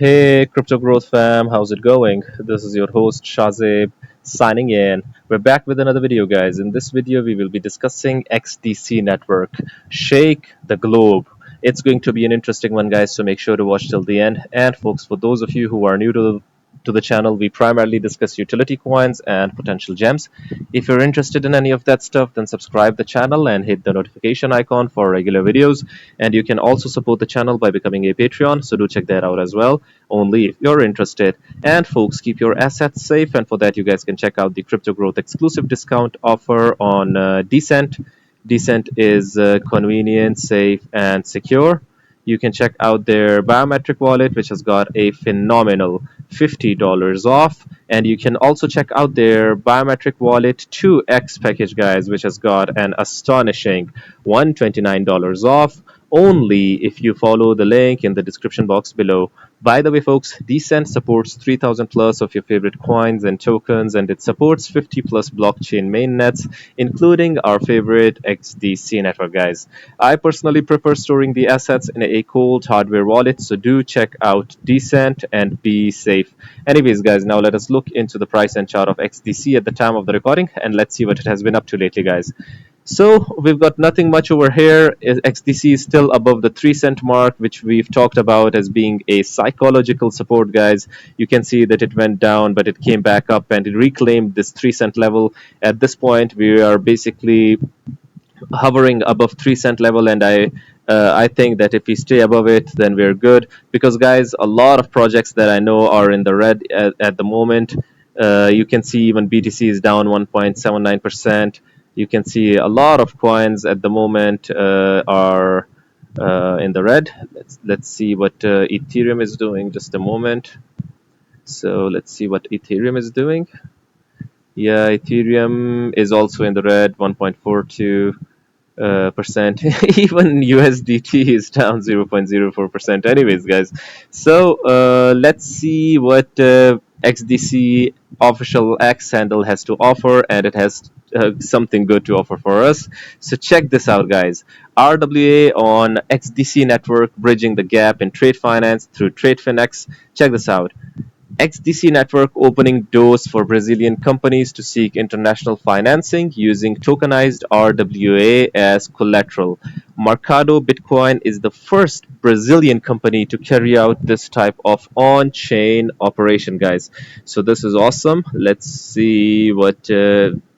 Hey, Crypto Growth fam, how's it going? This is your host Shazib signing in. We're back with another video, guys. In this video, we will be discussing XDC Network, Shake the Globe. It's going to be an interesting one, guys, so make sure to watch till the end. And, folks, for those of you who are new to the channel, we primarily discuss utility coins and potential gems. If you're interested in any of that stuff, then subscribe the channel and hit the notification icon for regular videos. And you can also support the channel by becoming a Patreon, so do check that out as well, only if you're interested. And folks, keep your assets safe, and for that, you guys can check out the Crypto Growth exclusive discount offer on Decent. Decent is convenient, safe, and secure. You can check out their biometric wallet, which has got a phenomenal $50 off. And you can also check out their biometric wallet 2x package, guys, which has got an astonishing $129 off, only if you follow the link in the description box below. By the way, folks, Decent supports 3000 plus of your favorite coins and tokens, and it supports 50 plus blockchain mainnets, including our favorite XDC network, guys. I personally prefer storing the assets in a cold hardware wallet, so do check out Decent and be safe. Anyways, guys, now let us look into the price and chart of XDC at the time of the recording, and let's see what it has been up to lately, guys. So we've got nothing much over here. XDC is still above the 3 cent mark, which we've talked about as being a psychological support, guys. You can see that it went down, but it came back up and it reclaimed this 3 cent level. At this point, we are basically hovering above 3 cent level, and I think that if we stay above it, then we're good. Because, guys, a lot of projects that I know are in the red at the moment. You can see even BTC is down 1.79%. You can see a lot of coins at the moment are in the red. Let's see what Ethereum is doing. Just a moment. So let's see what Ethereum is doing. Yeah, Ethereum is also in the red, 1.42%. Even USDT is down 0.04%. Anyways, guys, so let's see what XDC official X handle has to offer, and it has something good to offer for us. So check this out, guys. RWA on XDC Network, bridging the gap in trade finance through TradeFinX. Check this out. XDC Network opening doors for Brazilian companies to seek international financing using tokenized RWA as collateral. Mercado Bitcoin is the first Brazilian company to carry out this type of on-chain operation, guys. So this is awesome. Let's see what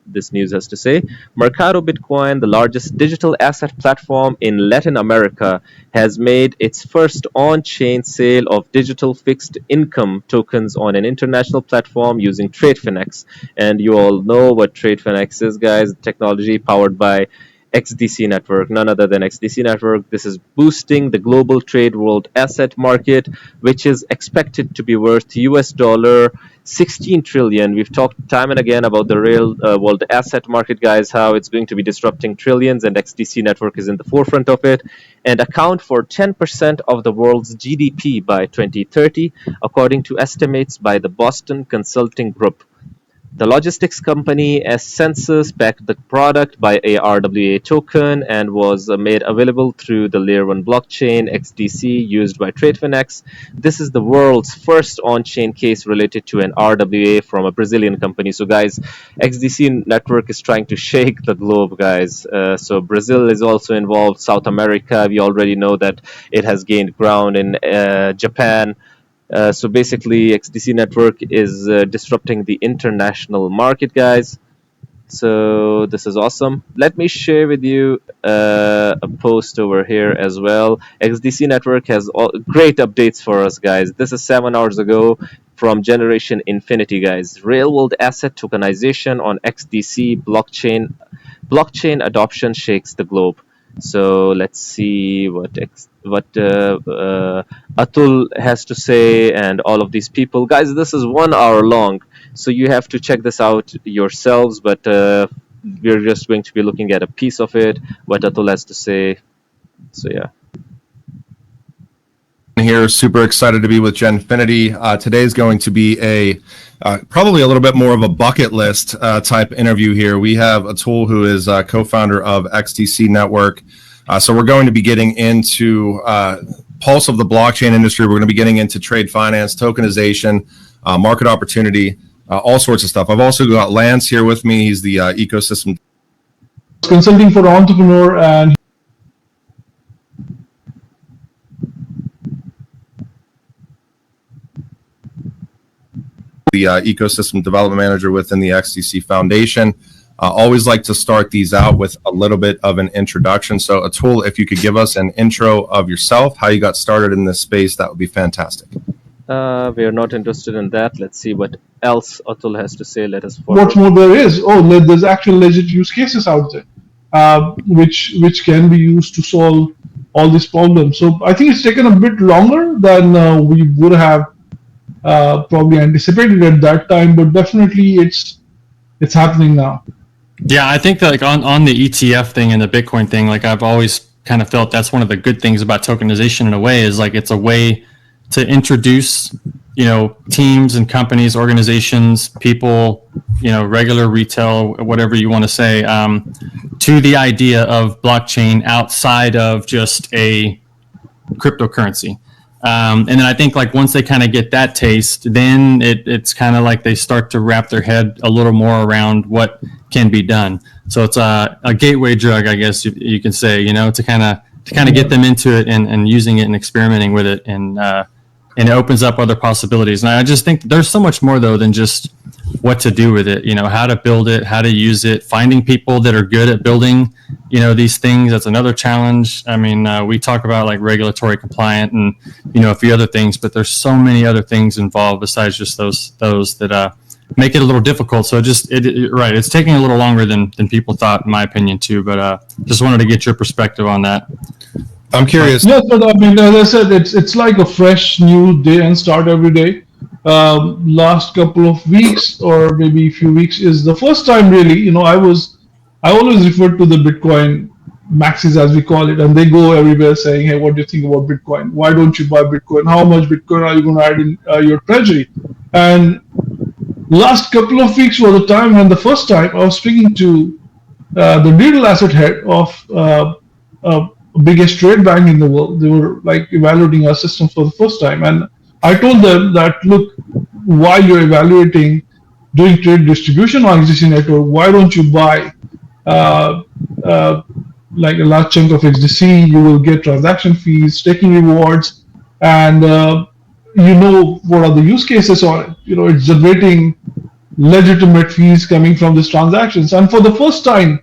this news has to say. Mercado Bitcoin, the largest digital asset platform in Latin America, has made its first on-chain sale of digital fixed income tokens on an international platform using TradeFinX. And you all know what TradeFinX is, guys. Technology powered by XDC Network, none other than XDC Network. This is boosting the global trade world asset market, which is expected to be worth US dollar 16 trillion. We've talked time and again about the real world asset market, guys, how it's going to be disrupting trillions, and XDC Network is in the forefront of it, and account for 10% of the world's GDP by 2030, according to estimates by the Boston Consulting Group. The logistics company Census backed the product by a RWA token and was made available through the Layer 1 blockchain XDC used by TradeFinX. This is the world's first on-chain case related to an RWA from a Brazilian company. So, guys, XDC Network is trying to shake the globe, guys. So Brazil is also involved. South America, we already know that it has gained ground in Japan. So basically, XDC Network is disrupting the international market, guys. So this is awesome. Let me share with you a post over here as well. XDC Network has great updates for us, guys. This is 7 hours ago from Generation Infinity, guys. Real-world asset tokenization on XDC blockchain. Blockchain adoption shakes the globe. So let's see what Atul has to say, and all of these people. Guys, this is 1 hour long, so you have to check this out yourselves, but we're just going to be looking at a piece of it, what Atul has to say. So yeah. Here, super excited to be with Xinfinity. Today is going to be a probably a little bit more of a bucket list type interview here. We have Atul, who is co-founder of XDC Network. So we're going to be getting into pulse of the blockchain industry. We're going to be getting into trade finance, tokenization, market opportunity, all sorts of stuff. I've also got Lance here with me. He's the ecosystem consulting for entrepreneur and the ecosystem development manager within the XDC Foundation. Always like to start these out with a little bit of an introduction. So Atul, if you could give us an intro of yourself, how you got started in this space, that would be fantastic. We are not interested in that. Let's see what else Atul has to say. Let us forward. what more there is. There's actual legit use cases out there, which can be used to solve all these problems. So I think it's taken a bit longer than we would have probably anticipated at that time, but definitely it's happening now. Yeah, I think that like on the ETF thing and the Bitcoin thing, like I've always kind of felt that's one of the good things about tokenization in a way, is like it's a way to introduce, teams and companies, organizations, people, regular retail, whatever you want to say, to the idea of blockchain outside of just a cryptocurrency. And then I think like once they kind of get that taste, then it's kind of like they start to wrap their head a little more around what can be done. So it's a gateway drug, I guess you can say, to kind of get them into it and using it and experimenting with it, and it opens up other possibilities. And I just think there's so much more though than just what to do with it, how to build it, how to use it, finding people that are good at building, these things. That's another challenge. I mean, we talk about like regulatory compliant and, a few other things, but there's so many other things involved besides just those that make it a little difficult. So right. It's taking a little longer than people thought, in my opinion too, but just wanted to get your perspective on that. I'm curious. Yes, but I mean, as I said, it's like a fresh new day and start every day. Last couple of weeks or maybe a few weeks is the first time really, I always refer to the Bitcoin maxis, as we call it, and they go everywhere saying, hey, what do you think about Bitcoin? Why don't you buy Bitcoin? How much Bitcoin are you going to add in your treasury? And last couple of weeks was the time when the first time I was speaking to the digital asset head of biggest trade bank in the world. They were like evaluating our system for the first time, and I told them that, look, while you're evaluating doing trade distribution on XDC Network, why don't you buy like a large chunk of XDC? You will get transaction fees, staking rewards, and what are the use cases on it. It's generating legitimate fees coming from these transactions. And for the first time,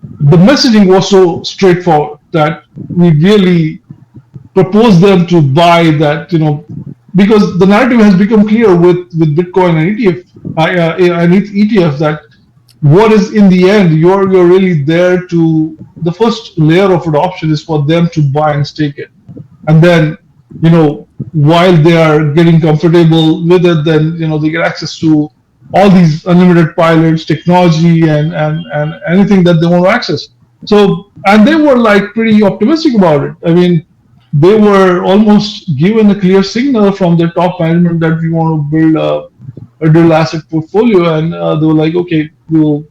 the messaging was so straightforward that we really proposed them to buy that, because the narrative has become clear with Bitcoin and ETF that what is in the end, you're really there to, the first layer of adoption is for them to buy and stake it. And then, while they are getting comfortable with it, then, they get access to all these unlimited pilots, technology, and anything that they want to access. So, and they were like pretty optimistic about it. I mean, they were almost given a clear signal from their top management that we want to build a digital asset portfolio, and they were like, okay, we'll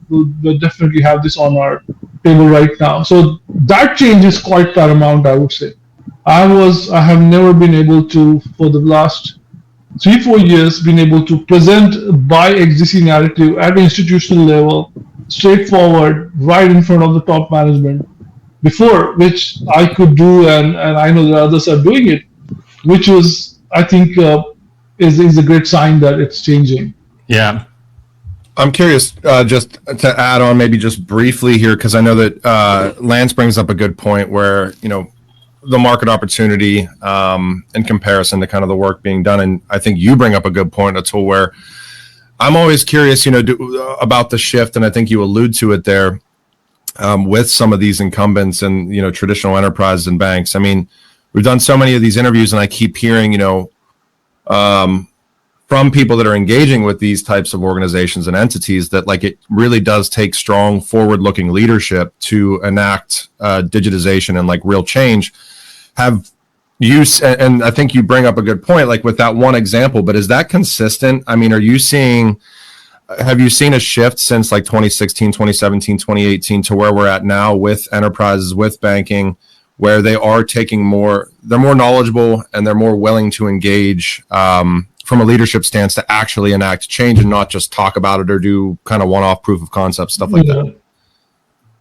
definitely have this on our table right now. So that change is quite paramount, I would say. I have never been able to, for the last 3-4 years, been able to present by XDC narrative at an institutional level, straightforward, right in front of the top management, before which I could do, and I know that others are doing it, which was, I think, is a great sign that it's changing. Yeah. I'm curious, just to add on maybe just briefly here, because I know that Lance brings up a good point where, the market opportunity in comparison to kind of the work being done. And I think you bring up a good point, Atul, where I'm always curious, about the shift. And I think you allude to it there with some of these incumbents and, traditional enterprises and banks. I mean, we've done so many of these interviews and I keep hearing, from people that are engaging with these types of organizations and entities that like it really does take strong forward-looking leadership to enact digitization and like real change. Have you, and I think you bring up a good point, like with that one example, but is that consistent? I mean, have you seen a shift since like 2016, 2017, 2018 to where we're at now with enterprises, with banking, where they are taking more, they're more knowledgeable and they're more willing to engage from a leadership stance to actually enact change and not just talk about it or do kind of one-off proof of concept stuff like that.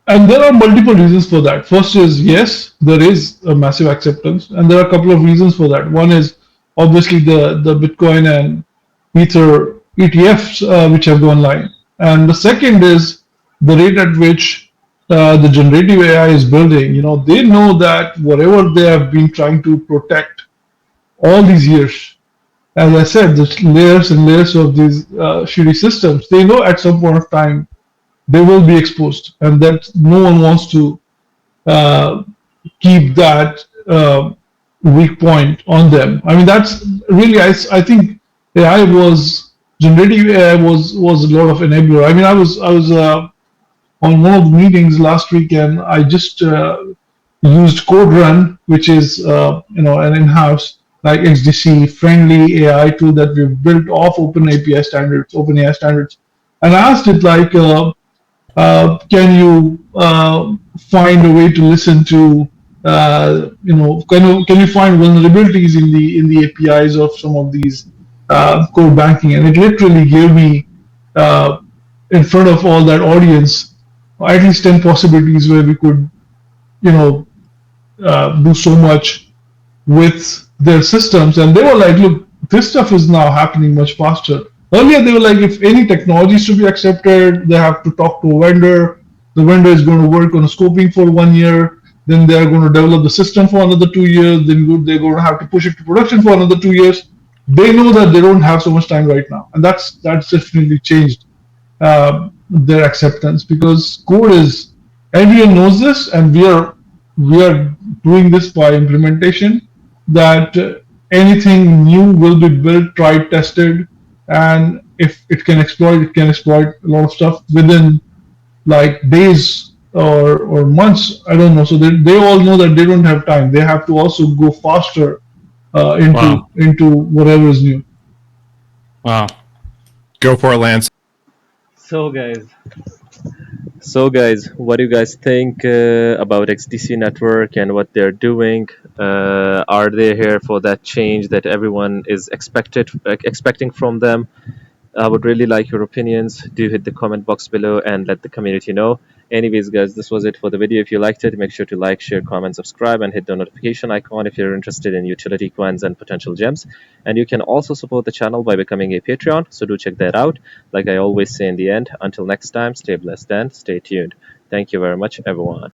And there are multiple reasons for that. First is, yes, there is a massive acceptance, and there are a couple of reasons for that. One is obviously the Bitcoin and Ether ETFs which have gone live, and the second is the rate at which the generative AI is building. They know that whatever they have been trying to protect all these years, as I said, the layers and layers of these shitty systems, they know at some point of time they will be exposed, and that no one wants to keep that weak point on them. I mean, that's really, I think generative AI was a lot of enabler. I mean, I was on one of the meetings last week, and I just used Code Run, which is an in-house like XDC friendly AI tool that we've built off OpenAI standards, and I asked it like, can you find a way to listen to can you find vulnerabilities in the APIs of some of these core banking, and it literally gave me in front of all that audience at least 10 possibilities where we could do so much with their systems. And they were like, look, this stuff is now happening much faster. Earlier, they were like, if any technology is to be accepted, they have to talk to a vendor. The vendor is going to work on a scoping for 1 year. Then they're going to develop the system for another 2 years. Then they're going to have to push it to production for another 2 years. They know that they don't have so much time right now. And that's definitely changed their acceptance, because code is, everyone knows this, and we are doing this by implementation, that anything new will be built, tried, tested, and if it can exploit a lot of stuff within like days or months. I don't know. So they all know that they don't have time. They have to also go faster into whatever is new. Wow. Go for it, Lance. So guys, what do you guys think about XDC Network and what they're doing? Are they here for that change that everyone is expecting from them? I would really like your opinions. Do hit the comment box below and let the community know. Anyways, guys, this was it for the video. If you liked it, make sure to like, share, comment, subscribe, and hit the notification icon if you're interested in utility coins and potential gems. And you can also support the channel by becoming a Patreon, so do check that out. Like I always say in the end, until next time, stay blessed and stay tuned. Thank you very much, everyone.